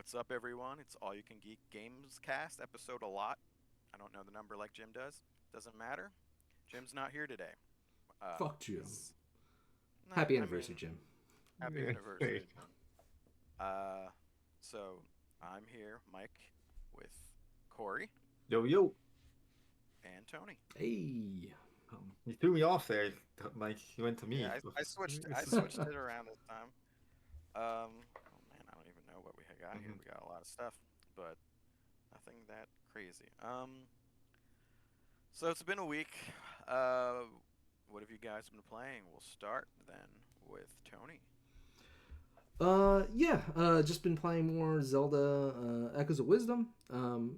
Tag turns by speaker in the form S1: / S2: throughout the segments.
S1: What's up, everyone? It's All You Can Geek Gamescast, episode a lot. I don't know the number like Jim does. Doesn't matter. Jim's not here today.
S2: Fuck Jim.
S1: He's not,
S2: Happy
S1: I
S2: anniversary,
S1: mean,
S2: Jim.
S1: happy
S3: Yeah,
S1: anniversary,
S3: great.
S1: Jim. Uh, so I'm here, Mike, with Corey
S3: Yo, yo.
S1: and Tony.
S2: Hey.
S3: You threw me off there, Mike. You went to
S1: Yeah,
S3: me.
S1: I switched. I switched it around this time. Oh man, I don't even know what we got here.
S3: Mhm.
S1: We got a lot of stuff, but nothing that crazy. So it's been a week. Uh, what have you guys been playing? We'll start then with Tony.
S2: Just been playing more Zelda Echoes of Wisdom.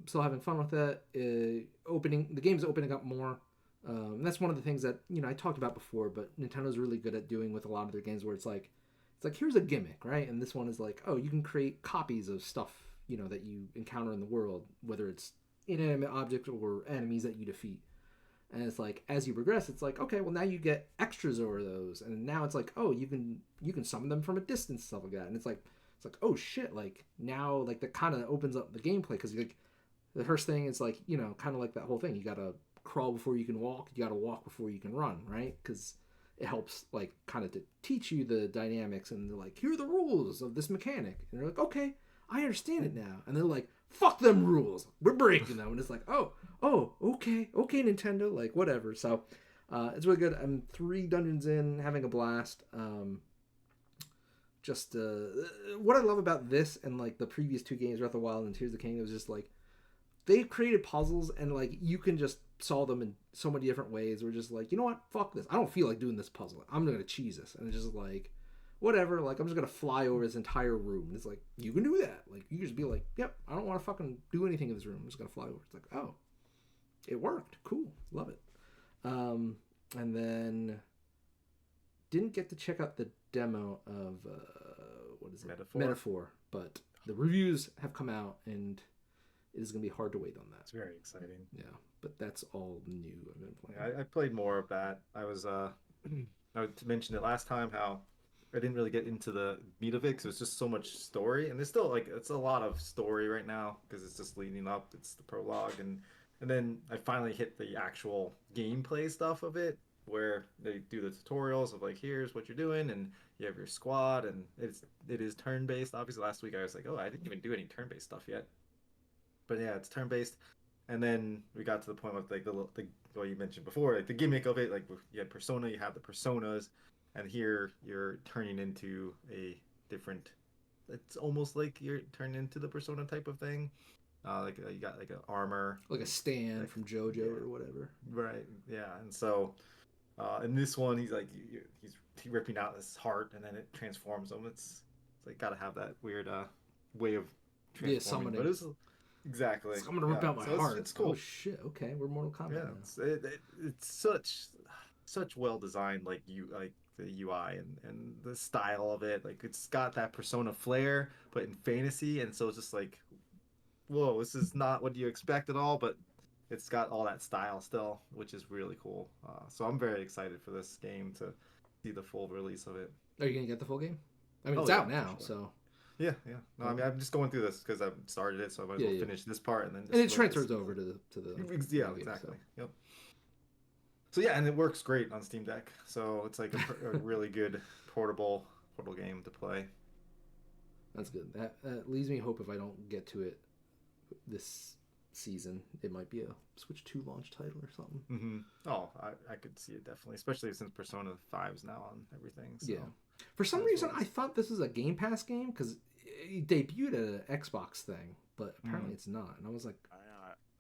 S2: Still having fun with that. The game's opening up more. And that's one of the things that, I talked about before, but Nintendo's really good at doing with a lot of their games where it's like here's a gimmick, right? And this one is like, oh, you can create copies of stuff, that you encounter in the world, whether it's inanimate objects or enemies that you defeat. And it's like as you progress, it's like okay, well now you get extras over those, and now it's like oh you can summon them from a distance, stuff like that. And it's like oh shit, like now like that kind of opens up the gameplay because like the first thing is like kind of like that whole thing. You gotta crawl before you can walk. You gotta walk before you can run, right? Because it helps like kind of to teach you the dynamics and they're like here are the rules of this mechanic, and you're like okay, I understand it now. And they're like fuck them rules, we're breaking them. And it's like oh, okay, Nintendo, like whatever. So it's really good. I'm 3 dungeons in, having a blast. Just what I love about this and like the previous 2 games, Breath of the Wild and Tears of the Kingdom, is just like they created puzzles and like you can just solve them in so many different ways. We're just like, you know what, fuck this. I don't feel like doing this puzzle. I'm gonna cheese this, and it's just like whatever. Like I'm just gonna fly over this entire room. And it's like you can do that. Like you can just be like, yep, I don't want to fucking do anything in this room. I'm just gonna fly over. It's like oh, it worked. Cool. Love it. And then didn't get to check out the demo of what is it?
S3: Metaphor.
S2: Metaphor, but the reviews have come out and it is going to be hard to wait on that.
S3: It's very exciting.
S2: Yeah, but that's all new I've been playing.
S3: I played more of that. I mentioned it last time how I didn't really get into the meat of it because it was just so much story, and there's still like it's a lot of story right now because it's just leading up. It's the prologue, and then I finally hit the actual gameplay stuff of it where they do the tutorials of like here's what you're doing and you have your squad and it is turn based. Obviously, last week I was like, oh, I didn't even do any turn based stuff yet, but yeah, it's turn based. And then we got to the point with like the what you mentioned before, like the gimmick of it. Like you had Persona, you have the personas, and here you're turning into a different. It's almost like you're turning into the Persona type of thing. You got like an armor,
S2: Like a stand
S3: like
S2: from JoJo
S3: yeah,
S2: or whatever.
S3: right, yeah. And so in this one, he's like he's ripping out his heart, and then it transforms him. It's like gotta have that weird way of
S2: Yeah,
S3: transforming, but
S2: summoning.
S3: it's exactly
S2: I'm gonna rip
S3: yeah.
S2: out my
S3: So it's
S2: heart.
S3: it's
S2: Oh
S3: cool.
S2: shit! Okay, we're Mortal Kombat
S3: Yeah,
S2: now.
S3: it's such well designed like you like the UI and the style of it. Like it's got that Persona flair, but in fantasy, and so it's just like whoa, this is not what you expect at all, but it's got all that style still, which is really cool. So I'm very excited for this game to see the full release of it.
S2: Are you gonna get the full game? I mean,
S3: Oh
S2: it's
S3: yeah,
S2: out
S3: for
S2: now,
S3: sure.
S2: so
S3: Yeah, yeah. No, I mean I'm just going through this because I've started it, so I might as
S2: yeah,
S3: well
S2: yeah.
S3: finish this part and then
S2: And
S3: just
S2: it
S3: look to
S2: transfers
S3: see.
S2: over to the
S3: Yeah,
S2: new game. So
S3: exactly. Yep. So yeah, and it works great on Steam Deck. So it's like a really good portable game to play.
S2: that's good. That leaves me hope if I don't get to it this season, it might be a Switch 2 launch title or something.
S3: Mm-hmm. Oh, I could see it definitely, especially since Persona 5 is now on everything. So
S2: Yeah. For some
S3: might as
S2: reason,
S3: well
S2: I
S3: just.
S2: thought this was a Game Pass game because it debuted at an Xbox thing, but apparently
S3: Mm.
S2: it's not. And I was like,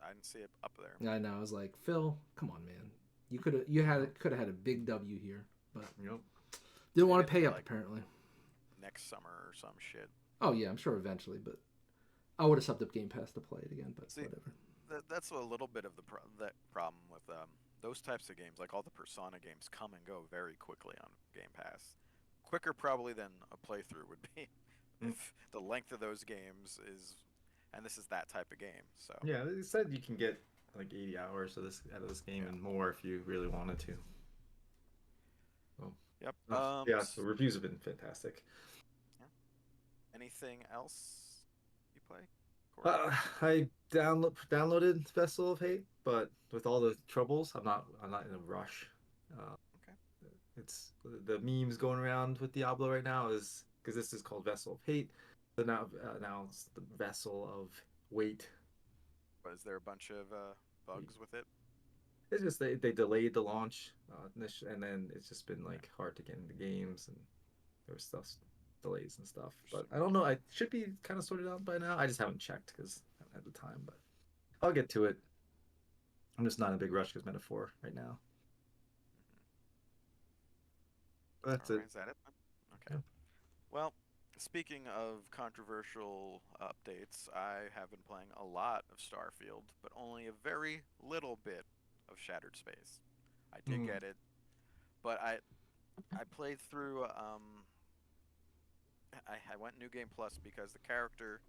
S1: I didn't see it up there.
S2: I know. I was like, Phil, come on, man. You could have had a big W here, but
S3: Yep.
S2: didn't
S1: Maybe
S2: want to
S1: it'll
S2: pay
S1: be
S2: up
S1: like
S2: apparently.
S1: next summer or some shit.
S2: Oh yeah, I'm sure eventually, but I would have subbed up Game Pass to play it again, but
S1: See,
S2: whatever.
S1: that's a little bit of that problem with those types of games. Like all the Persona games come and go very quickly on Game Pass. Quicker probably than a playthrough would be
S3: Mm.
S1: if the length of those games is, and this is that type of game. So
S3: Yeah, they said you can get like 80 hours of this out of this game
S1: yeah,
S3: and more if you really wanted to. Oh,
S1: yep.
S3: yeah. The reviews have been fantastic.
S1: Yeah. Anything else you play? Corey?
S3: I downloaded Vessel of Hate, but with all the troubles, I'm not in a rush. Uh,
S1: Okay.
S3: it's the memes going around with Diablo right now is because this is called Vessel of Hate, so now it's the Vessel of Weight.
S1: Was there a bunch of bugs with it?
S3: It's just they delayed the launch, and then it's just been
S1: Okay.
S3: like hard to get into games, and there was stuff delays and stuff. But
S1: Interesting.
S3: I don't know. I should be kind of sorted out by now. I just haven't checked because I haven't had the time. But I'll get to it. I'm just not in a big rush because Metaphor right now. That's
S1: All
S3: it.
S1: right, is that it? Okay.
S3: Yeah.
S1: Well, speaking of controversial updates, I have been playing a lot of Starfield, but only a very little bit of Shattered Space. I did
S3: Mm.
S1: get it, but I played through. I went New Game Plus because the character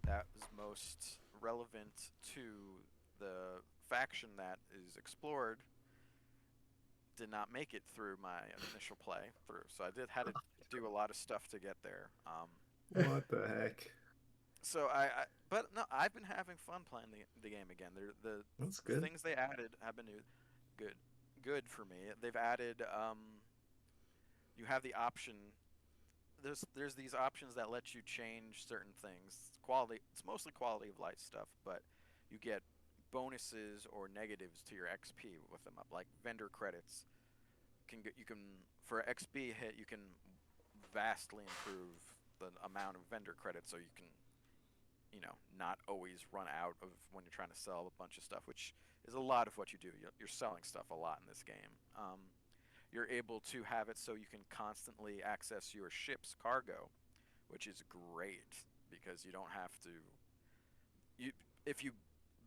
S1: that was most relevant to the faction that is explored did not make it through my initial play through. So I did had to do a lot of stuff to get there.
S3: What the heck?
S1: So but no, I've been having fun playing the game again.
S3: That's
S1: The
S3: good.
S1: things they added have been good, good for me. They've added you have the option. There's these options that let you change certain things. Quality. It's mostly quality of life stuff, but you get bonuses or negatives to your XP with them up, like vendor credits. You can for XP hit you can vastly improve the amount of vendor credits, so you can not always run out of when you're trying to sell a bunch of stuff, which is a lot of what you do. You're selling stuff a lot in this game. You're able to have it so you can constantly access your ship's cargo, which is great because you don't have to. You if you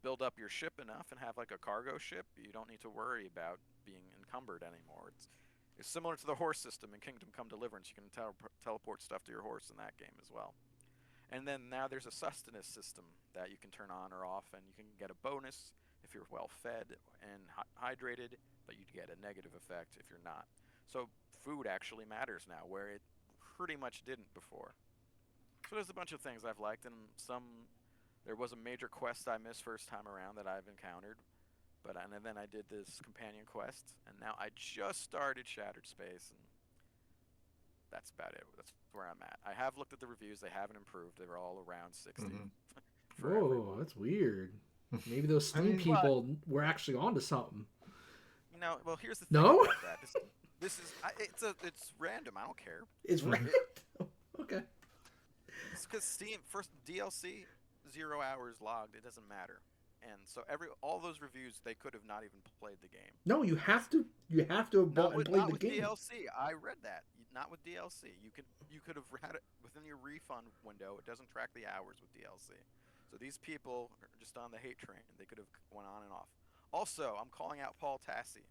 S1: build up your ship enough and have like a cargo ship, you don't need to worry about being encumbered anymore. It's similar to the horse system in Kingdom Come Deliverance. You can teleport stuff to your horse in that game as well. And then now there's a sustenance system that you can turn on or off, and you can get a bonus if you're well fed and hydrated, but you get a negative effect if you're not. So food actually matters now, where it pretty much didn't before. So there's a bunch of things I've liked, and there was a major quest I missed first time around that I've encountered, and then I did this companion quest, and now I just started Shattered Space, and that's about it. That's where I'm at. I have looked at the reviews; they haven't improved. They were all around 60
S3: Hmm.
S1: for
S2: Whoa,
S1: everyone.
S2: that's weird. Maybe those
S3: I
S2: Steam
S3: mean,
S1: But
S2: people were actually onto something.
S1: well, here's the thing
S2: No,
S1: about that. This is it's random. I don't care.
S2: it's right.
S3: mhm.
S1: It,
S2: Okay.
S1: it's because Steam first DLC 0 hours logged. It doesn't matter. And so all those reviews they could have not even played the game
S2: No, you
S1: because
S2: have to. You have to have bought and played
S1: not
S2: the
S1: with
S2: game.
S1: DLC. I read that. Not with DLC. You could have had it within your refund window. It doesn't track the hours with DLC. So these people are just on the hate train. They could have went on and off. Also, I'm calling out Paul Tassi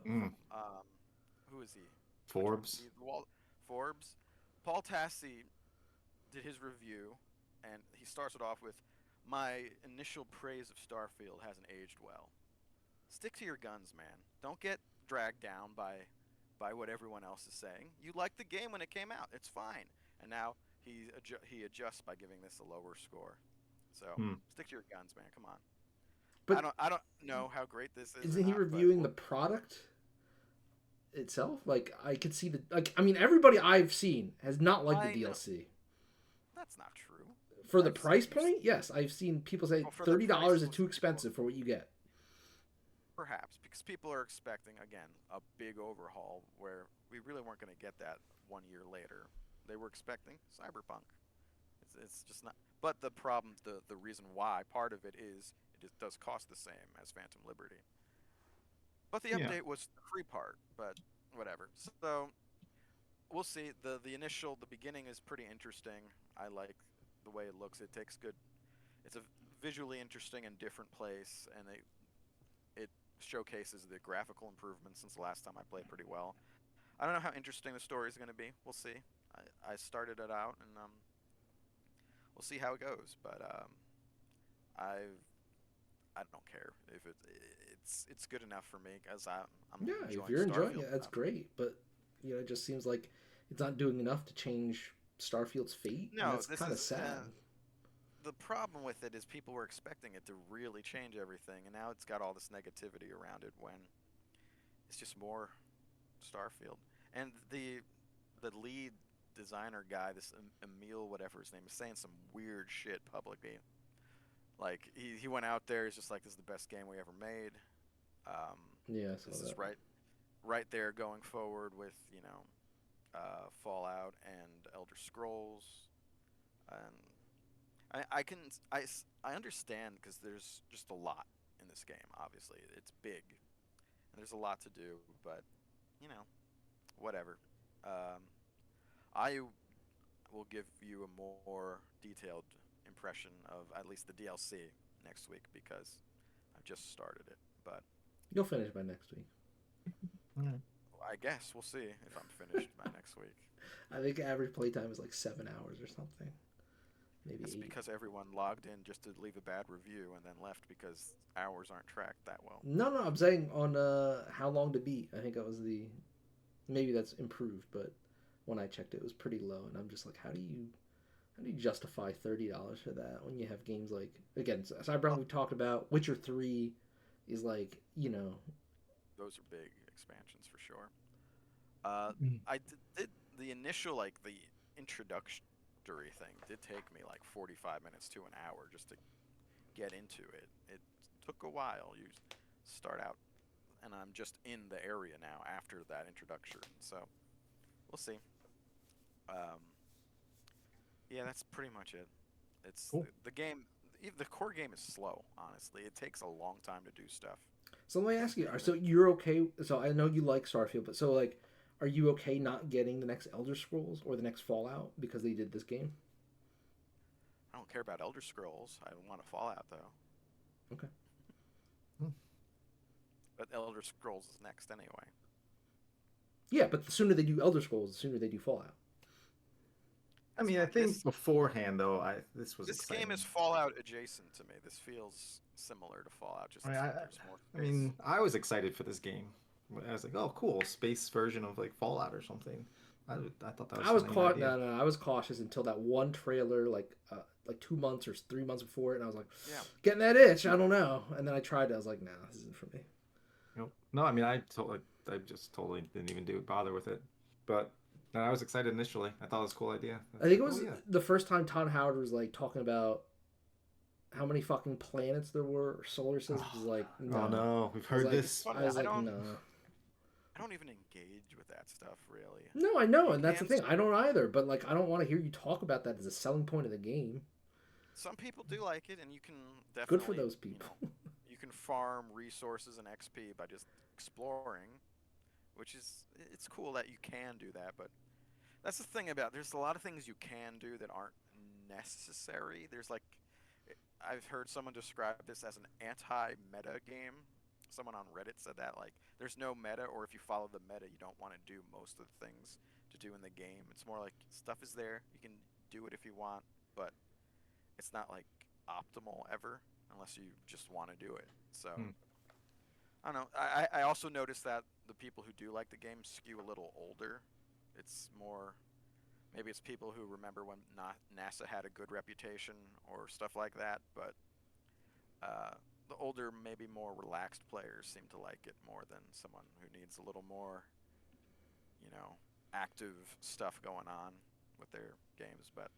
S1: from
S3: Mm.
S1: who is he? Which one?
S3: Forbes.
S1: Forbes. Paul Tassi did his review, and he starts it off with, "My initial praise of Starfield hasn't aged well." Stick to your guns, man. Don't get dragged down by what everyone else is saying. You liked the game when it came out. It's fine. And now he adjusts by giving this a lower score. So
S3: Hmm.
S1: stick to your guns, man. Come on.
S2: But
S1: I don't know how great this is or
S2: isn't he
S1: not, but
S2: reviewing the product itself? Like I could see I mean, everybody I've seen has not liked the
S1: I know
S2: DLC.
S1: that's not true.
S2: For the
S1: I've seen
S2: price point, yes, I've seen people say
S1: well, for the price
S2: $30 is
S1: most
S2: too
S1: people
S2: expensive for what you get.
S1: perhaps because people are expecting again a big overhaul where we really weren't going to get that 1 year later. They were expecting Cyberpunk. It's just not. But the problem, the reason why, part of it is does cost the same as Phantom Liberty. But the
S3: Yeah.
S1: update was the free part. But whatever. So we'll see. The beginning is pretty interesting. I like the way it looks. It takes good. It's a visually interesting and different place, and it showcases the graphical improvements since the last time I played pretty well. I don't know how interesting the story is going to be. We'll see. I started it out, and we'll see how it goes. But I don't care if it's good enough for me because I'm
S2: Yeah, if
S1: enjoying
S2: you're enjoying
S1: Starfield
S2: it, that's
S1: enough.
S2: great. But it just seems like it's not doing enough to change Starfield's fate, and
S1: No,
S2: that's
S1: this
S2: kind of
S1: is
S2: sad.
S1: the problem with it is people were expecting it to really change everything, and now it's got all this negativity around it when it's just more Starfield. And the lead designer guy, this Emil whatever his name is, saying some weird shit publicly. Like he went out there, he's just like, this is the best game we ever made. Um,
S2: Yeah, I saw
S1: this
S2: that.
S1: is right there going forward with Fallout and Elder Scrolls, and I understand because there's just a lot in this game. Obviously, it's big and there's a lot to do, but you know, whatever. I will give you a more detailed impression of at least the DLC next week because I've just started it. But
S2: You'll finish by next week.
S1: I guess we'll see if I'm finished by next week.
S2: I think average playtime is like 7 hours or something. Maybe
S1: It's
S2: 8.
S1: because everyone logged in just to leave a bad review and then left because hours aren't tracked that well.
S2: No, I'm saying on how long to beat. I think that was the. Maybe that's improved, but when I checked it was pretty low, and I'm just like, how do you justify $30 for that when you have games like, again, Cyberpunk we talked about, Witcher 3 is like,
S1: Those are big expansions for sure.
S2: Mm.
S1: I did the initial, like, the introductory thing did take me like 45 minutes to an hour just to get into it. It took a while. You start out, and I'm just in the area now after that introduction, so we'll see. Yeah, that's pretty much it. It's
S3: Cool.
S1: the game. The core game is slow. Honestly, it takes a long time to do stuff.
S2: So let me ask you, so you're okay, so I know you like Starfield, but so like, are you okay not getting the next Elder Scrolls or the next Fallout because they did this game?
S1: I don't care about Elder Scrolls. I want a Fallout though.
S2: Okay.
S1: But Elder Scrolls is next anyway.
S2: Yeah, but the sooner they do Elder Scrolls, the sooner they do Fallout.
S3: I mean, I think beforehand though, this was
S1: this
S3: exciting.
S1: game is Fallout adjacent to me. This feels similar to Fallout. Just there's more space.
S3: I mean, I was excited for this game. I was like, oh, cool, space version of like Fallout or something. I thought that was.
S2: I was caught. No, I was cautious until that one trailer, like 2 months or 3 months before it, and I was like,
S1: yeah,
S2: getting that itch. I don't know. And then I tried it. I was like, nah, this isn't for me.
S3: No, I mean, I just totally didn't even bother with it. But I was excited initially. I thought it was a cool idea.
S2: I think it was the first time Todd Howard was like talking about how many fucking planets there were or solar systems. Like, no.
S3: Oh no, we've heard this.
S2: I was like, no.
S1: I don't even engage with that stuff really.
S2: No, I know, and that's the thing. I don't either. But like, I don't want to hear you talk about that as a selling point of the game.
S1: Some people do like it, and you can definitely
S2: good for those people.
S1: You can farm resources and XP by just exploring, which is it's cool that you can do that. But that's the thing about there's a lot of things you can do that aren't necessary. There's like I've heard someone describe this as an anti-meta game. Someone on Reddit said that, like, there's no meta, or if you follow the meta, you don't want to do most of the things to do in the game. It's more like stuff is there, you can do it if you want, but it's not like optimal ever unless you just want to do it. So I don't know. I also noticed that the people who do like the game skew a little older. It's more maybe it's people who remember when NASA had a good reputation or stuff like that, but the older, maybe more relaxed players seem to like it more than someone who needs a little more, active stuff going on with their games. But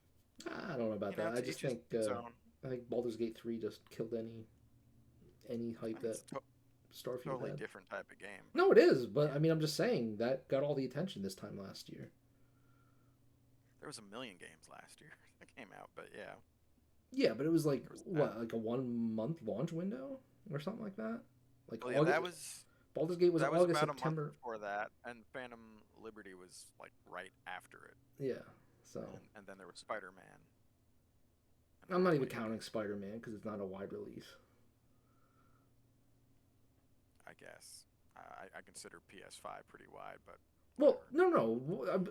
S2: I don't know about that. I just think I think Baldur's Gate 3 just killed any hype that Starfield
S1: totally
S2: had.
S1: Different type of game.
S2: No, it is, but I mean, I'm just saying that got all the attention this time last year.
S1: There was a million games last year that came out, but yeah.
S2: Yeah, but it was like like a 1 month launch window or something like that. Like
S1: August, that was
S2: Baldur's Gate was
S1: that
S2: August,
S1: was about
S2: September.
S1: A month before that, and Phantom Liberty was like right after it.
S2: Yeah, so
S1: and then there was Spider-Man.
S2: I'm not even counting Spider-Man because it's not a wide release.
S1: I guess I consider PS5 pretty wide, but
S2: well, no,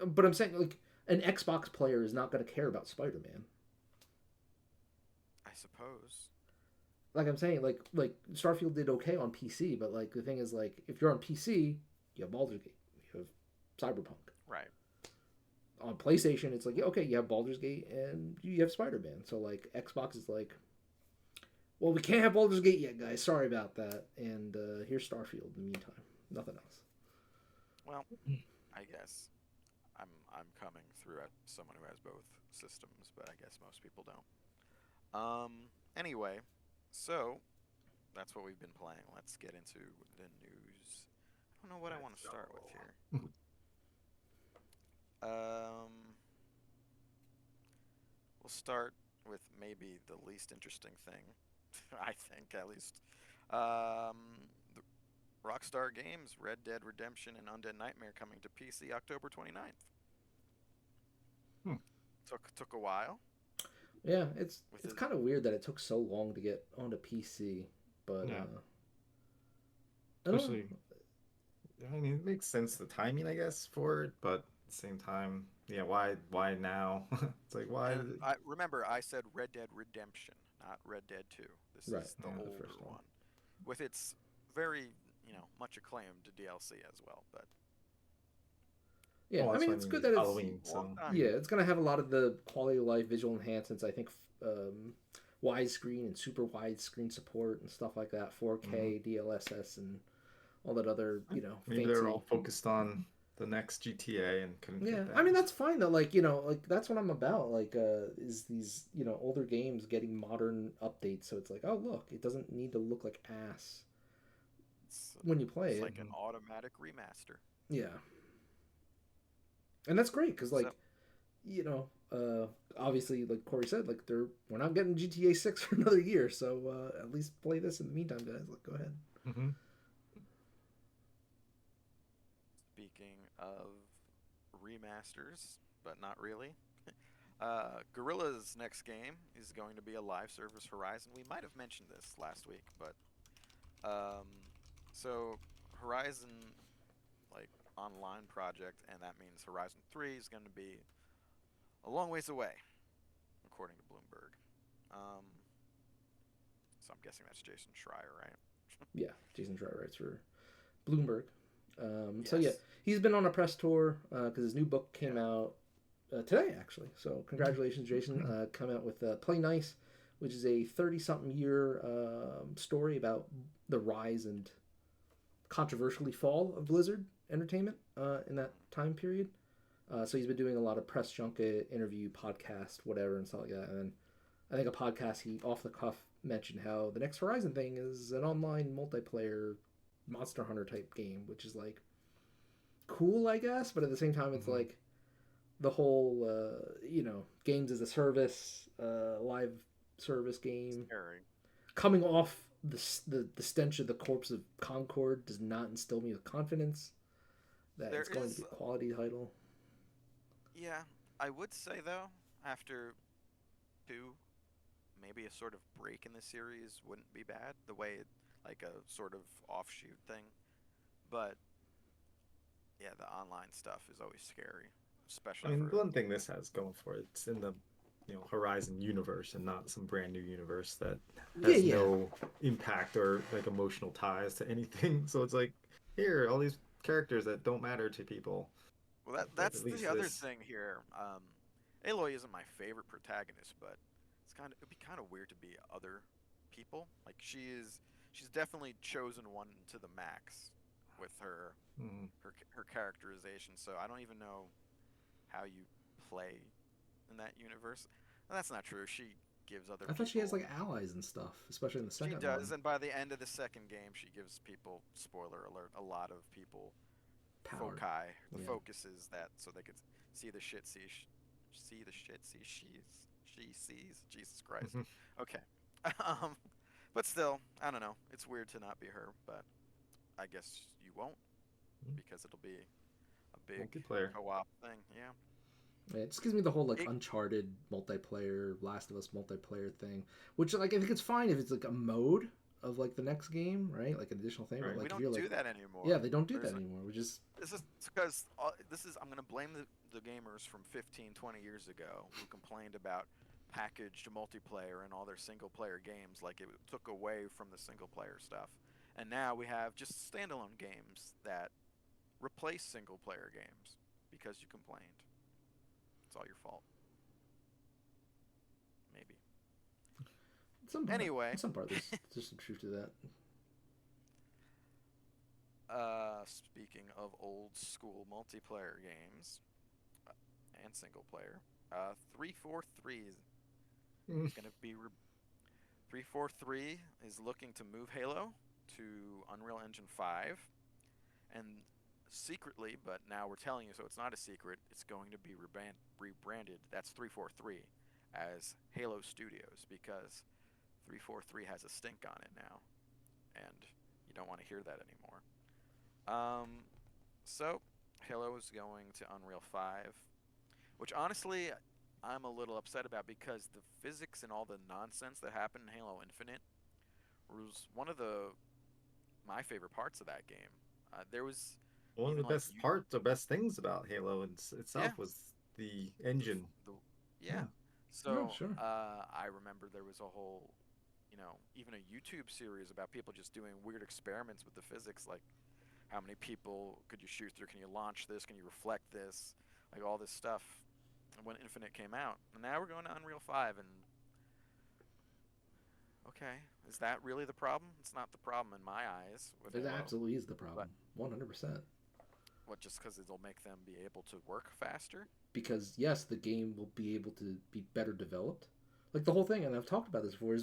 S2: but I'm saying like an Xbox player is not going to care about Spider-Man.
S1: I suppose.
S2: Like I'm saying, like Starfield did okay on PC, but like the thing is, like if you're on PC, you have Baldur's Gate, you have Cyberpunk.
S1: Right.
S2: on PlayStation, it's like, yeah, okay, you have Baldur's Gate and you have Spider-Man. So like Xbox is like, well, we can't have Baldur's Gate yet, guys. Sorry about that. And here's Starfield in the meantime. Nothing else.
S1: Well, I guess I'm coming through at someone who has both systems, but I guess most people don't. Anyway, so that's what we've been playing. Let's get into the news. I don't know what I want to start with here. We'll start with maybe the least interesting thing, I think at least. The Rockstar Games, Red Dead Redemption, and Undead Nightmare coming to PC October 29th. Took a while.
S2: Yeah, it's kind of weird that it took so long to get onto PC, but
S3: Yeah.
S2: I
S3: Especially, I mean, it makes sense the timing, I guess, for it, but at the same time, yeah, why now? It's like why?
S1: And remember, I said Red Dead Redemption, not Red Dead 2. This
S2: Right,
S1: is the
S2: yeah, the
S1: older
S2: first one.
S1: with its very, much acclaimed DLC as well. But
S2: yeah,
S3: Well,
S2: I
S3: that's
S2: mean,
S3: what
S2: it's
S3: I
S2: good
S3: mean,
S2: that
S3: Halloween.
S2: it's
S3: So
S2: yeah, it's gonna have a lot of the quality of life visual enhancements. I think widescreen and super widescreen support and stuff like that, 4K, DLSS, and all that other
S3: maybe
S2: fancy.
S3: they're all focused on the next GTA and couldn't
S2: Yeah,
S3: get that.
S2: I mean that's fine though. Like like that's what I'm about. Like, is these older games getting modern updates? So it's like, oh look, it doesn't need to look like ass when you play
S1: it's
S2: it.
S1: like an automatic remaster.
S2: Yeah, and that's great because
S1: So,
S2: obviously, like Corey said, like we're not getting GTA 6 for another year, so at least play this in the meantime, guys. Like, go ahead.
S3: Mm-hmm.
S1: speaking of remasters, but not really. Guerrilla's next game is going to be a live service Horizon. We might have mentioned this last week, but so Horizon, like online project, and that means Horizon 3 is going to be a long ways away, according to Bloomberg. So I'm guessing that's Jason Schreier, right?
S2: Yeah, Jason Schreier writes for Bloomberg. So
S1: Yes.
S2: yeah, he's been on a press tour because his new book came out today, actually. So congratulations, Jason. Come out with Play Nice, which is a 30-something year story about the rise and controversially fall of Blizzard Entertainment in that time period. So he's been doing a lot of press junket, interview, podcast, whatever, and stuff like that. And I think a podcast he off the cuff mentioned how the next Horizon thing is an online multiplayer Monster Hunter type game, which is like cool, I guess, but at the same time, it's like the whole games as a service, live service game
S1: Scary.
S2: coming off the stench of the corpse of Concord does not instill me with confidence that it's going to be a quality title.
S1: Yeah, I would say though, after 2, maybe a sort of break in the series wouldn't be bad. The way like a sort of offshoot thing, but yeah, the online stuff is always scary,
S3: I
S1: especially
S3: mean,
S1: for
S3: one thing this has going for it, it's in the Horizon universe and not some brand new universe that has no impact or like emotional ties to anything. So it's like, here, all these characters that don't matter to people.
S1: well,
S3: But
S1: that's
S3: at least
S1: the other
S3: this-
S1: thing here. Aloy isn't my favorite protagonist, but it'd be kind of weird to be other people. Like she's definitely chosen one to the max with her her characterization. So I don't even know how you play in that universe. And that's not true. She gives other.
S2: I thought she has
S1: people-
S2: like allies and stuff, especially in the second
S1: She does,
S2: one.
S1: and by the end of the second game, she gives people, spoiler alert, a lot of people
S2: Power.
S1: foci, the
S2: Yeah.
S1: focuses that so they could see the shit she sees. Jesus Christ. Okay. But still, I don't know. It's weird to not be her, but I guess you won't because it'll be a big
S3: Multiplayer.
S1: co-op thing. Yeah.
S2: Yeah, it just gives me the whole like Uncharted multiplayer, Last of Us multiplayer thing, which like I think it's fine if it's like a mode of like the next game, right? Like an additional thing.
S3: Right.
S2: But like
S1: We
S2: if
S1: don't
S2: you're
S1: do
S2: like,
S1: that anymore.
S2: yeah, they don't do
S1: There's
S2: that anymore. Which is
S1: This is because I'm going to blame the gamers from 15, 20 years ago who complained about packaged multiplayer in all their single player games, like it took away from the single player stuff. And now we have just standalone games that replace single player games because you complained. all your fault. Maybe.
S2: In some part, there's some truth to that.
S1: Speaking of old school multiplayer games and single player, 343 is going to be 343 is looking to move Halo to Unreal Engine 5, and secretly, but now we're telling you, so it's not a secret, it's going to be rebranded. That's 343 as Halo Studios, because 343 has a stink on it now, and you don't want to hear that anymore. So Halo is going to Unreal 5, which honestly I'm a little upset about, because the physics and all the nonsense that happened in Halo Infinite was one of my favorite parts of that game. There was
S3: one of the best parts or best things about Halo itself was the engine.
S1: Yeah. So
S2: no, sure.
S1: I remember there was a whole, even a YouTube series about people just doing weird experiments with the physics, like how many people could you shoot through? Can you launch this? Can you reflect this? Like all this stuff. When Infinite came out, and now we're going to Unreal 5, and okay, is that really the problem? It's not the problem in my eyes.
S2: It absolutely is the problem, 100%.
S1: What, just because it'll make them be able to work faster?
S2: Because yes, the game will be able to be better developed. Like the whole thing, and I've talked about this before,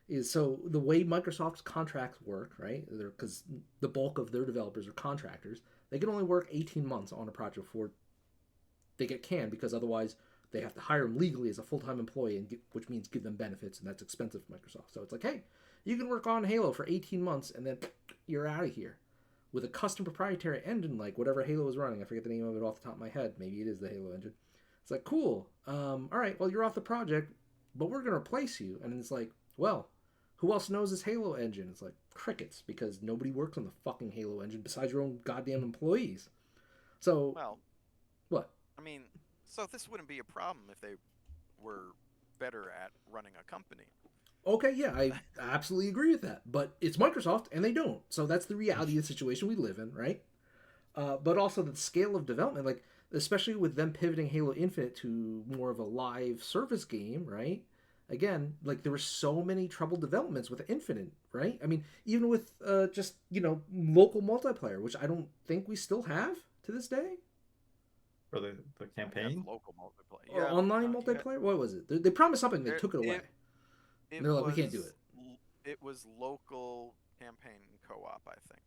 S2: is so the way Microsoft's contracts work, right? Because the bulk of their developers are contractors. They can only work 18 months on a project before they get canned, because otherwise they have to hire them legally as a full-time employee, which means give them benefits, and that's expensive for Microsoft. So it's like, hey, you can work on Halo for 18 months, and then you're out of here. With a custom proprietary engine, like whatever Halo is running, I forget the name of it off the top of my head. Maybe it is the Halo engine. It's like, cool. All right, well, you're off the project, but we're going to replace you. And it's like, well, who else knows this Halo engine? It's like crickets, because nobody works on the fucking Halo engine besides your own goddamn employees. So,
S1: well,
S2: what?
S1: I mean, so this wouldn't be a problem if they were better at running a company.
S2: Okay, yeah, I absolutely agree with that. But it's Microsoft, and they don't. So that's the reality of the situation we live in, right? But also the scale of development, like especially with them pivoting Halo Infinite to more of a live service game, right? Again, like there were so many troubled developments with Infinite, right? I mean, even with just local multiplayer, which I don't think we still have to this day.
S3: For the campaign?
S1: Local multiplayer.
S2: Or online multiplayer? What was it? They promised something, they took it away. They're like, we can't do it.
S1: It was local campaign co-op, I think.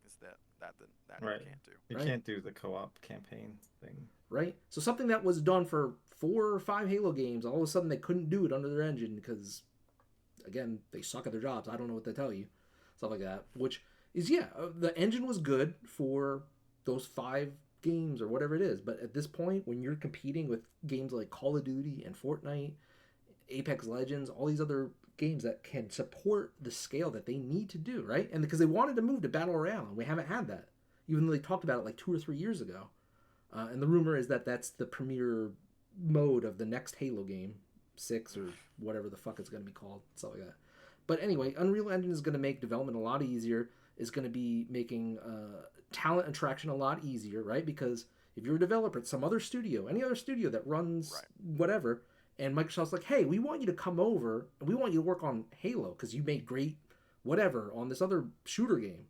S1: Is that
S3: right.
S1: You can't do.
S3: You can't do the co-op campaign thing.
S2: Right? So something that was done for 4 or 5 Halo games, all of a sudden they couldn't do it under their engine because, again, they suck at their jobs. I don't know what to tell you. Stuff like that. Which is, the engine was good for those 5 games or whatever it is. But at this point, when you're competing with games like Call of Duty and Fortnite, Apex Legends, all these other games that can support the scale that they need to do, right? And because they wanted to move to Battle Royale, and we haven't had that. Even though they talked about it like 2 or 3 years ago. And the rumor is that that's the premier mode of the next Halo game, 6 or whatever the fuck it's going to be called, stuff like that. But anyway, Unreal Engine is going to make development a lot easier. Is going to be making talent attraction a lot easier, right? Because if you're a developer at some other studio, any other studio that runs whatever, and Microsoft's like, hey, we want you to come over and we want you to work on Halo because you made great whatever on this other shooter game.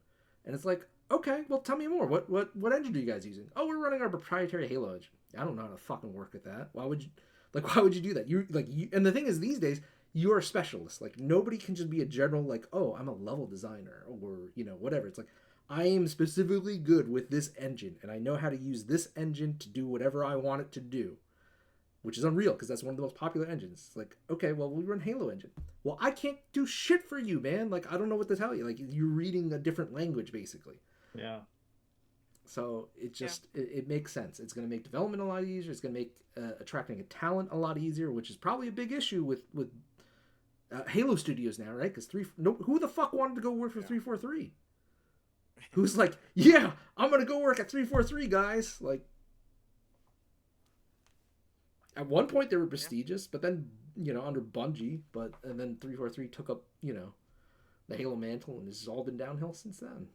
S2: And it's like, okay, well, tell me more. What engine are you guys using? Oh, we're running our proprietary Halo engine. I don't know how to fucking work at that. Why would you do that? And the thing is, these days, you're a specialist. Like, nobody can just be a general, like, oh, I'm a level designer or, whatever. It's like, I am specifically good with this engine and I know how to use this engine to do whatever I want it to do. Which is unreal because that's one of the most popular engines. It's like, okay, well, we run Halo engine. Well, I can't do shit for you, man. Like, I don't know what to tell you. Like, you're reading a different language, basically.
S3: Yeah.
S2: So it just it makes sense. It's going to make development a lot easier. It's going to make attracting a talent a lot easier, which is probably a big issue with Halo Studios now, right? Because who the fuck wanted to go work for 343? Who's like, yeah, I'm going to go work at 343, guys. Like, at one point they were prestigious, but then under Bungie, and then 343 took up the Halo mantle, and it's all been downhill since then.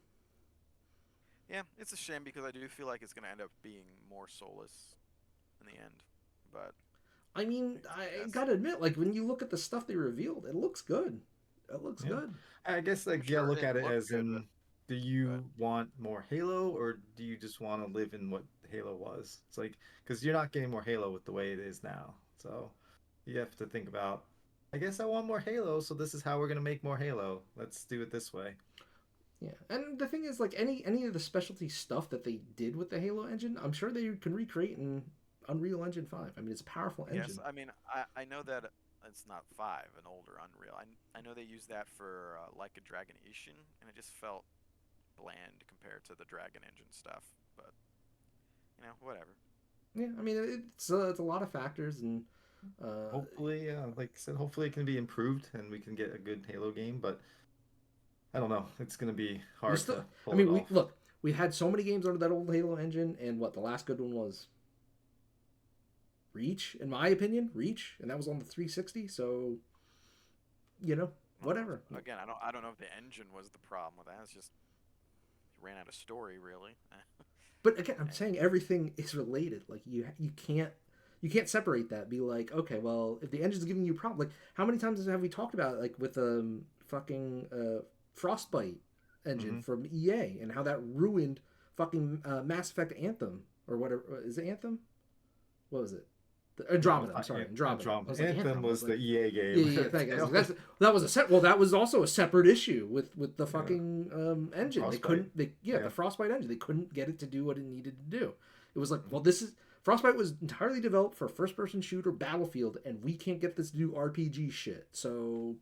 S1: Yeah, it's a shame because I do feel like it's going to end up being more soulless in the end. but
S2: I mean,
S1: it's
S2: I
S1: just,
S2: gotta admit, like when you look at the stuff they revealed, it looks good. It looks
S3: Yeah.
S2: good.
S3: I guess
S1: I'm
S3: like
S1: sure
S3: look
S1: it
S3: at it
S1: looked
S3: as
S1: good,
S3: in, do
S1: but
S3: you want more Halo or do you just want to live in what Halo was? It's like because you're not getting more Halo with the way it is now. So you have to think about. I guess I want more Halo, so this is how we're gonna make more Halo. Let's do it this way.
S2: Yeah, and the thing is, like any of the specialty stuff that they did with the Halo engine, I'm sure they can recreate in Unreal Engine 5. I mean, it's a powerful
S1: yes,
S2: engine.
S1: I mean, I know that it's not 5, an older Unreal. I know they used that for like a Dragon Ishin, and it just felt bland compared to the Dragon Engine stuff. But whatever.
S2: Yeah, I mean, it's a lot of factors, and uh,
S3: Hopefully, like I said, hopefully it can be improved and we can get a good Halo game. But I don't know. It's gonna be
S2: we
S3: hard
S2: still.
S3: to
S2: I
S3: pull it
S2: mean, we
S3: off.
S2: look. We had so many games under that old Halo engine, and what the last good one was Reach, in my opinion, Reach, and that was on the 360. So whatever.
S1: Again, I don't know if the engine was the problem with that. It's just you ran out of story, really.
S2: But again, I'm
S1: And
S2: saying everything is related. Like you can't separate that. Be like, okay, well, if the engine's giving you a problem, like how many times have we talked about it, like with fucking Frostbite engine
S3: Hmm.
S2: from EA and how that ruined fucking Mass Effect Anthem or whatever. Is it Anthem? What was it?
S3: No,
S2: Andromeda.
S3: it's
S2: I'm
S3: not
S2: sorry, Andromeda. I was like
S3: Anthem
S2: Anthem. I
S3: was
S2: was
S3: the
S2: like,
S3: EA
S2: yeah,
S3: game.
S2: yeah. Thank you. I was like, that was well. That was also a separate issue with the
S3: Yeah.
S2: fucking engine. They
S3: Frostbite.
S2: couldn't. The
S3: Yeah.
S2: Frostbite engine. They couldn't get it to do what it needed to do. It was like, well,
S3: Mhm.
S2: this is Frostbite was entirely developed for first-person shooter Battlefield, and we can't get this to do RPG shit. So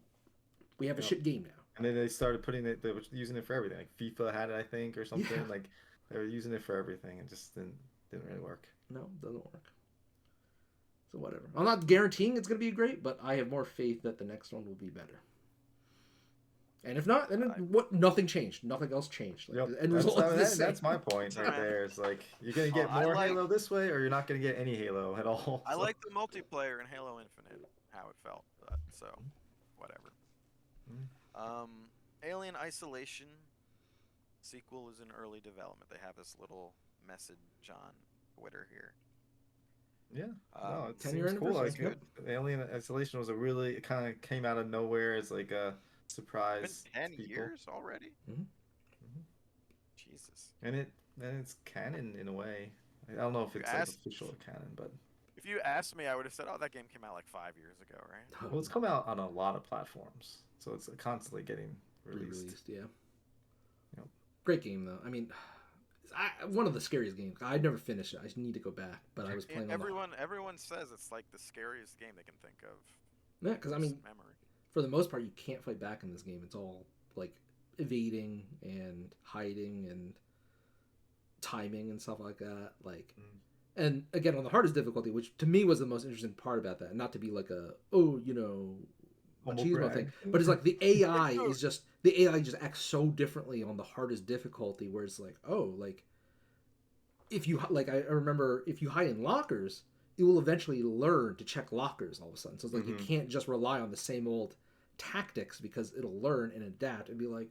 S2: we have a
S3: Yep.
S2: shit game now.
S3: And then they started putting it. They were using it for everything. Like FIFA had it, I think, or
S2: Yeah.
S3: something. Like they were using it for everything. It just didn't really work.
S2: No, doesn't work. So whatever. I'm not guaranteeing it's gonna be great, but I have more faith that the next one will be better. And if not, then what? Nothing changed. Nothing else changed. Like,
S3: Yep.
S2: the end
S3: That's
S2: result is the same.
S3: that's my point right there. It's like you're gonna get
S1: I
S3: more
S1: like
S3: Halo this way, or you're not gonna get any Halo at all.
S1: I
S3: So.
S1: like the multiplayer in Halo Infinite, how it felt. But, so whatever.
S3: Mm.
S1: Um, Alien Isolation sequel is in early development. They have this little message on Twitter here.
S3: Yeah, no, it
S2: 10-year
S3: seems cool.
S2: anniversary,
S3: Like Alien Isolation was it kind of came out of nowhere as like a
S1: It's
S3: surprise
S1: been 10
S3: to people.
S1: years already?
S2: Mhm.
S3: Mhm.
S1: Jesus.
S3: And it's canon in a way. I don't know if
S1: You
S3: it's like
S1: asked-
S3: official canon, but
S1: If you asked me, I would have said, oh, that game came out like 5 years ago, right?
S3: well, it's come out on a lot of platforms, so it's constantly getting released.
S2: Re-released, yeah.
S3: Yep.
S2: Great game though. I mean, one of the scariest games. I'd never finished it. I just need to go back. But I was playing on
S1: Everyone says it's like the scariest game they can think of.
S2: Yeah, because I mean,
S1: Memory.
S2: for the most part, you can't fight back in this game. It's all like evading and hiding and timing and stuff like that. Like, and again, on the hardest difficulty, which to me was the most interesting part about that, and not to be like a
S3: Humble
S2: machismo
S3: brag.
S2: thing, but it's like the AI just acts so differently on the hardest difficulty, where it's like, oh, like if you like, I remember if you hide in lockers, it will eventually learn to check lockers all of a sudden. So it's like you can't just rely on the same old tactics because it'll learn and adapt and be like,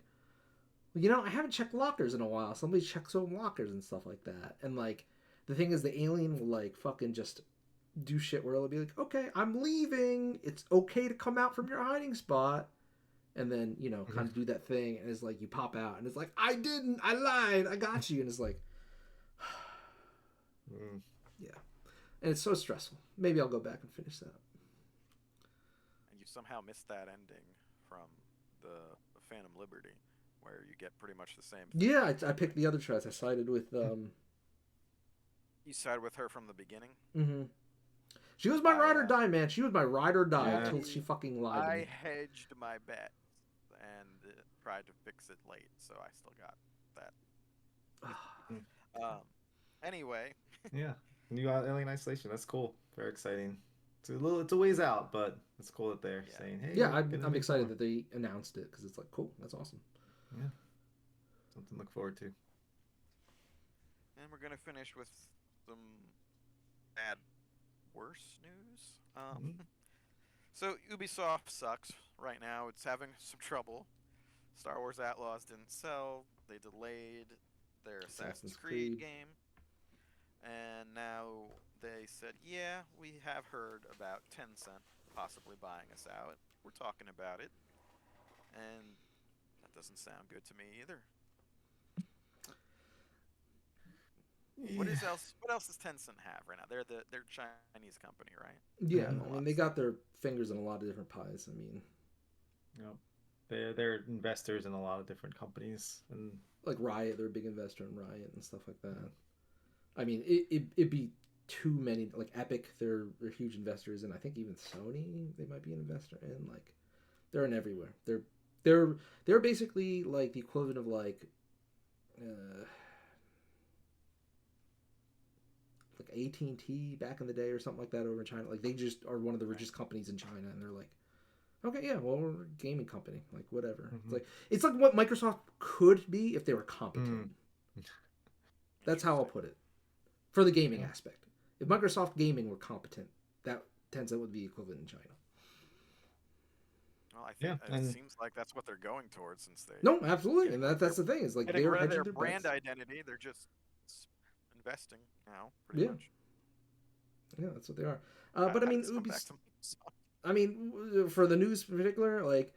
S2: well, I haven't checked lockers in a while. Somebody check some lockers and stuff like that. And like the thing is, the alien will like fucking just do shit where it'll be like, okay, I'm leaving. It's okay to come out from your hiding spot. And then, kind of do that thing. And it's like, you pop out and it's like, I didn't, I lied, I got you. And it's like, yeah. And it's so stressful. Maybe I'll go back and finish that.
S1: And you somehow missed that ending from the Phantom Liberty, where you get pretty much the same thing.
S2: Yeah, I picked the other choice. I sided with...
S1: You sided with her from the beginning?
S2: Mm-hmm. She was my ride or die, man. She was my ride or die
S3: Yeah.
S2: until she fucking lied to me.
S1: I hedged my bet and tried to fix it late, so I still got that. Anyway.
S3: Yeah, new Alien Isolation. That's cool. Very exciting. It's a ways out, but it's cool that they're saying, hey.
S2: Yeah,
S3: we're gonna
S2: I'm
S3: make
S2: excited
S3: more.
S2: that they announced it because it's like, cool, that's awesome.
S3: Yeah, something to look forward to.
S1: And we're gonna finish with some bad, worse news. So Ubisoft sucks right now. It's having some trouble. Star Wars Outlaws didn't sell. They delayed their Assassin's Creed game, and now they said, yeah, we have heard about Tencent possibly buying us out. We're talking about it, and that doesn't sound good to me either. What is else? What else does Tencent have right now? They're a Chinese company, right?
S2: Yeah,
S1: They have a
S2: I
S1: lot
S2: mean
S1: of
S2: they
S1: stuff.
S2: got their fingers in a lot of different pies. I mean,
S3: Yep. They're investors in a lot of different companies, and
S2: like Riot, they're a big investor in Riot and stuff like that. I mean, it'd be too many. Like Epic, they're huge investors, and I think even Sony, they might be an investor in. Like, they're in everywhere. They're they're basically like the equivalent of uh, like AT&T back in the day or something like that over in China. Like they just are one of the
S1: Right.
S2: richest companies in China, and they're like, okay, yeah, well, we're a gaming company, like whatever.
S3: Mhm.
S2: It's like what Microsoft could be if they were competent. That's how I'll
S1: Interesting.
S2: put it. For the gaming
S3: Yeah.
S2: aspect, if Microsoft Gaming were competent, that Tencent would be equivalent in China.
S1: Well, I think
S3: Yeah,
S1: it
S3: and
S1: seems like that's what they're going towards since they
S2: No, absolutely,
S1: getting
S2: and
S1: rid of
S2: that's the thing. Is like
S1: getting
S2: they're
S1: rid of
S2: hedging
S1: their
S2: their
S1: brand
S2: bets.
S1: identity. They're just investing now, pretty
S2: Yeah,
S1: much.
S2: yeah, that's what they are.
S1: How,
S2: But I
S1: how
S2: mean,
S1: does this come back to Microsoft?
S2: I mean, for the news in particular, like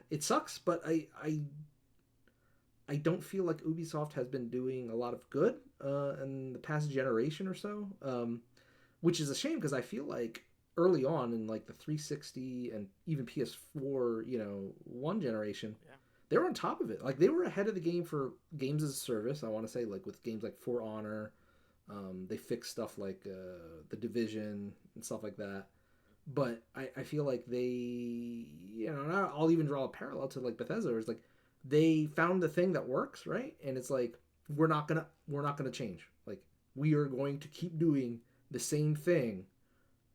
S2: it sucks, but I don't feel like Ubisoft has been doing a lot of good in the past generation or so, which is a shame because I feel like early on in like the 360 and even PS4, one generation,
S1: Yeah.
S2: they were on top of it. Like they were ahead of the game for games as a service. I want to say like with games like For Honor, they fixed stuff like the Division and stuff like that. But I feel like and I'll even draw a parallel to like Bethesda, where it's like they found the thing that works, right? And it's like we're not gonna change. Like we are going to keep doing the same thing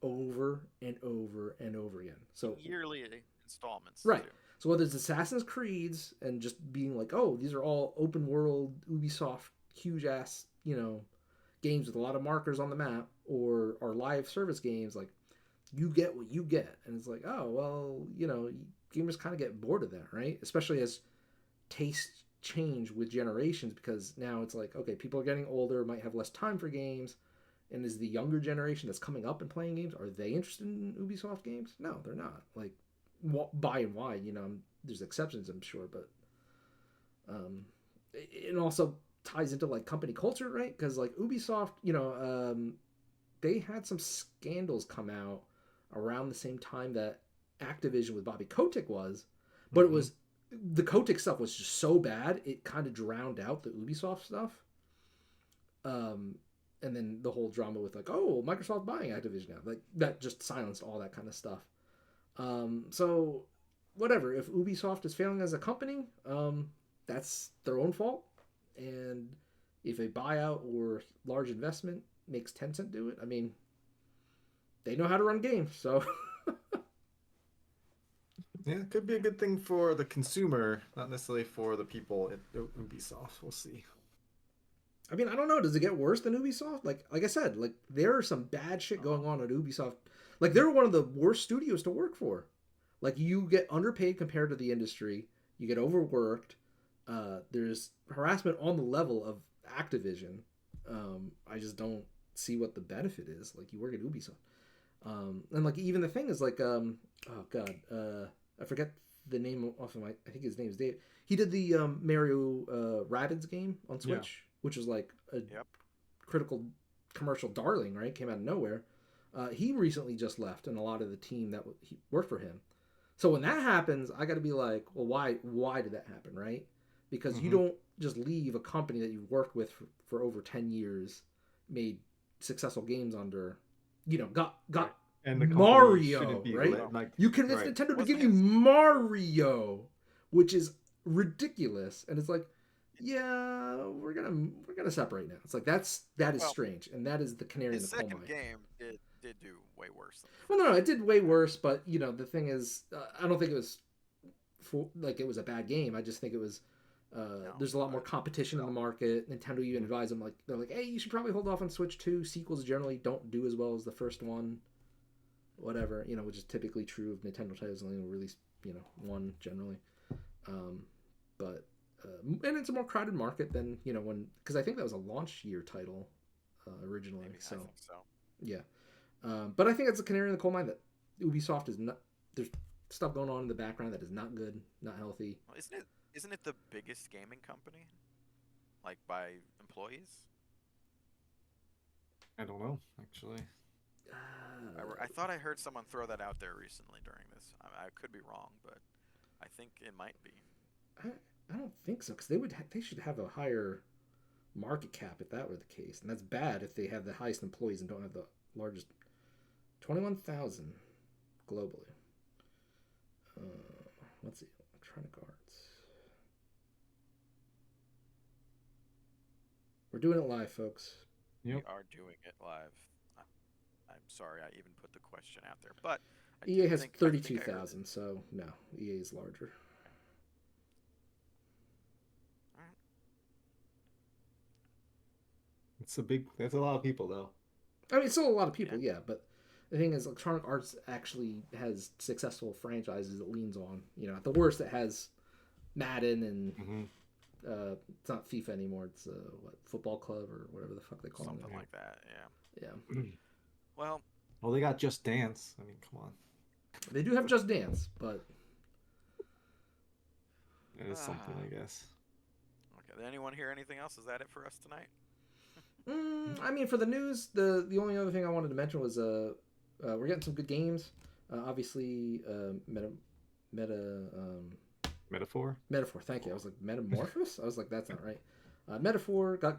S2: over and over and over again.
S1: In
S2: So
S1: yearly installments
S2: right.
S1: too.
S2: So whether it's Assassin's Creeds and just being like, oh, these are all open world Ubisoft huge ass, games with a lot of markers on the map, or live service games, like you get what you get, and it's like, oh well, gamers kind of get bored of that, right? Especially as tastes change with generations, because now it's like, okay, people are getting older, might have less time for games, and is the younger generation that's coming up and playing games, are they interested in Ubisoft games? No, they're not. Like, by and wide, there's exceptions, I'm sure, but it also ties into like company culture, right? Because like Ubisoft, they had some scandals come out around the same time that Activision with Bobby Kotick was, but it was the Kotick stuff was just so bad it kind of drowned out the Ubisoft stuff. And then the whole drama with like, oh, Microsoft buying Activision now, like that just silenced all that kind of stuff. So whatever, if Ubisoft is failing as a company, that's their own fault. And if a buyout or large investment makes Tencent do it, I mean, they know how to run games, so
S3: yeah, it could be a good thing for the consumer, not necessarily for the people at Ubisoft. We'll see.
S2: I mean, I don't know. Does it get worse than Ubisoft? Like I said, like there are some bad shit
S1: Oh,
S2: going on at Ubisoft. Like they're one of the worst studios to work for. Like you get underpaid compared to the industry. You get overworked. There's harassment on the level of Activision. I just don't see what the benefit is. Like you work at Ubisoft, and like even the thing is like, oh god, I forget the name off of my. I think his name is Dave. He did the Mario Rabbids game on
S3: Yeah.
S2: Switch, which was like a
S1: yep.
S2: critical commercial darling, right? Came out of nowhere. He recently just left, and a lot of the team that he worked for him. So when that happens, I got to be like, well, why did that happen, right? Because you
S3: Mm-hmm.
S2: don't just leave a company that you've worked with for over 10 years, made successful games under, got
S3: Right. And the company shouldn't
S2: Mario,
S3: be
S2: right?
S1: Well,
S3: like
S2: You convinced
S3: right.
S2: Nintendo to
S1: wasn't
S2: give you
S1: his.
S2: Mario, which is ridiculous, and it's like, yeah, we're gonna separate now. It's like that is
S1: Well,
S2: strange, and that is the canary in
S1: his
S2: the coal
S1: second
S2: mine.
S1: game did do way worse than the
S2: Well, no,
S1: first.
S2: it did way worse, but the thing is, I don't think it was like it was a bad game. I just think it was
S1: No,
S2: there's a lot more
S1: but
S2: competition in the
S1: well,
S2: market. Nintendo even advised them, like they're like, hey, you should probably hold off on Switch 2. Sequels generally don't do as well as the first one. Whatever, which is typically true of Nintendo titles. Only release one generally, um, but and it's a more crowded market than when, because I think that was a launch year title originally.
S1: Maybe
S2: So
S1: I think so.
S2: yeah, but I think it's a canary in the coal mine that Ubisoft is not. There's stuff going on in the background that is not good, not healthy.
S1: Well, isn't it the biggest gaming company, like by employees?
S3: I don't know actually.
S1: I thought I heard someone throw that out there recently during this. I could be wrong, but I think it might be.
S2: I, I don't think so because they should have a higher market cap if that were the case, and that's bad if they have the highest employees and don't have the largest 21,000 globally. Let's see, Electronic Arts. We're doing it live, folks.
S3: Yep.
S1: We are doing it live. I'm sorry I even put the question out there, but
S2: EA has
S1: I think
S2: 32,000, so no, EA is larger.
S3: That's a lot of people though.
S2: I mean, it's still a lot of people, yeah, but the thing is, Electronic Arts actually has successful franchises it leans on. You know, at the worst, it has Madden and it's not FIFA anymore. It's Football Club or whatever the fuck they call it.
S1: Something like that, yeah.
S2: Yeah.
S1: Well,
S3: they got Just Dance. I mean, come on.
S2: They do have Just Dance, but
S3: it is something, I guess.
S1: Okay. Did anyone hear anything else? Is that it for us tonight?
S2: I mean, for the news, the only other thing I wanted to mention was we're getting some good games. Obviously,
S3: Metaphor.
S2: Thank you. I was like Metamorphosis. I was like, that's not right. Metaphor got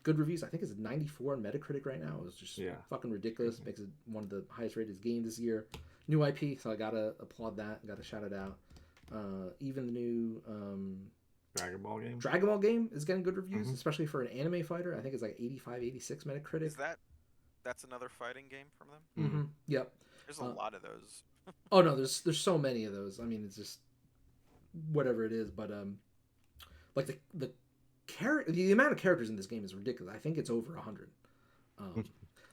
S2: good reviews. I think it's 94 on Metacritic right now. It was just fucking ridiculous. Makes it one of the highest rated games this year. New IP, so I gotta applaud that. Gotta shout it out. Even the new
S3: Dragon Ball
S2: game is getting good reviews, especially for an anime fighter. I think it's like 85, 86 Metacritic.
S1: Is that's another fighting game from them?
S2: Mm-hmm. Yep.
S1: There's a lot of those.
S2: Oh no, there's so many of those. I mean, it's just whatever it is, but like the amount of characters in this game is ridiculous. I think it's over 100.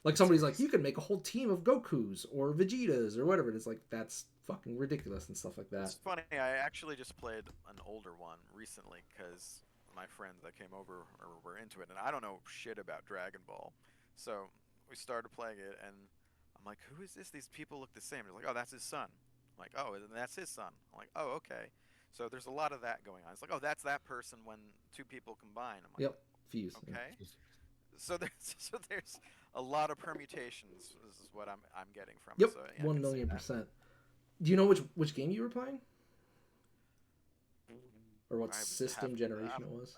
S2: Like somebody's like, you can make a whole team of Gokus or Vegetas or whatever it is. Like that's fucking ridiculous and stuff like that.
S1: It's funny. I actually just played an older one recently because my friends that came over were into it, and I don't know shit about Dragon Ball. So we started playing it, and I'm like, who is this? These people look the same. They're like, oh, that's his son. I'm like, oh, and that's his son. I'm like, oh, okay. So there's a lot of that going on. It's like, oh, that's that person when two people combine. I'm like,
S2: yep, fuse.
S1: Okay. Yeah. So there's a lot of permutations. This is what I'm getting from.
S2: Yep,
S1: So,
S2: 1,000,000%. Do you know which game you were playing, or what system generation it was?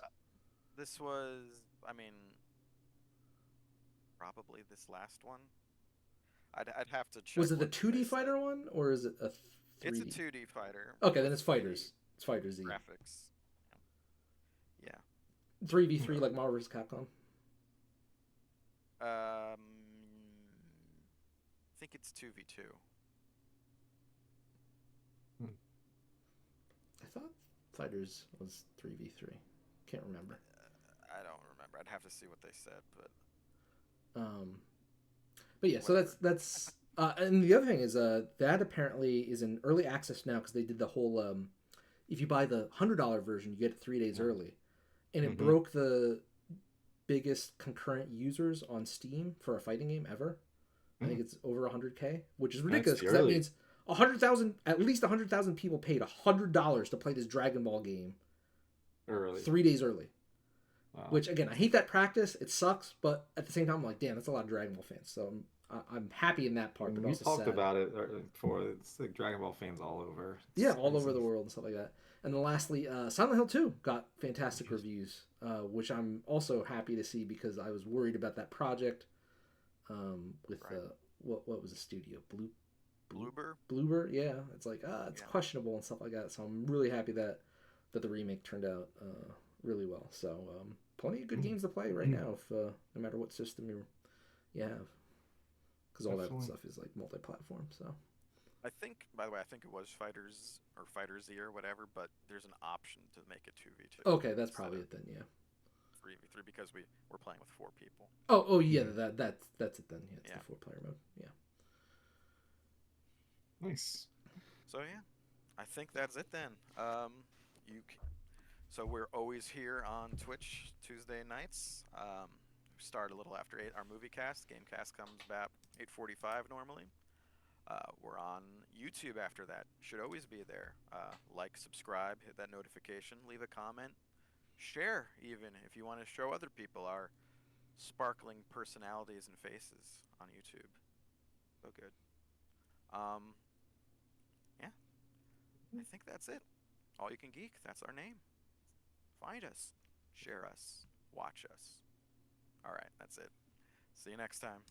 S1: This was, I mean, probably this last one. I'd have to check.
S2: Was it the 2D fighter one, or is it a 3D?
S1: It's a 2D fighter.
S2: Okay, then it's Fighters. It's Fighters Z.
S1: Graphics. Yeah.
S2: 3v3 like Marvel vs. Capcom.
S1: I think it's 2v2.
S2: I thought Fighters was 3v3. Can't remember.
S1: I don't remember. I'd have to see what they said,
S2: but yeah. Whatever. So that's and the other thing is that apparently is in early access now because they did the whole if you buy the $100 version, you get it 3 days early, and it broke the biggest concurrent users on Steam for a fighting game ever. I think it's over 100K, which is ridiculous because that means 100,000, at least 100,000 people paid $100 to play this Dragon Ball game
S3: early,
S2: 3 days early. Wow. Which again, I hate that practice. It sucks, but at the same time, I'm like, damn, that's a lot of Dragon Ball fans. So I'm happy in that part. But
S3: we talked about it before. It's like Dragon Ball fans all over.
S2: All over the world and stuff like that. And then lastly, Silent Hill 2 got fantastic reviews, which I'm also happy to see because I was worried about that project with what was the studio? Bloober, yeah. It's like it's questionable and stuff like that. So I'm really happy that the remake turned out really well. So plenty of good games to play right now, if no matter what system you have, because all that stuff is like multi-platform. So
S1: I think, by the way, it was Fighters or Fighter Z or whatever, but there's an option to make it 2v2.
S2: Okay, that's probably it then. Yeah.
S1: 3v3 because we're playing with 4 people.
S2: Oh yeah, that's it then. Yeah, it's the 4-player mode. Yeah.
S3: Nice.
S1: So yeah, I think that's it then. So we're always here on Twitch Tuesday nights. start a little after 8. Our movie cast, Gamecast, comes about 8:45 normally. We're on YouTube after that. Should always be there. Like, subscribe, hit that notification, leave a comment, share even if you want to show other people our sparkling personalities and faces on YouTube. So good. Yeah, I think that's it. All You Can Geek, that's our name. Find us, share us, watch us. All right, that's it. See you next time.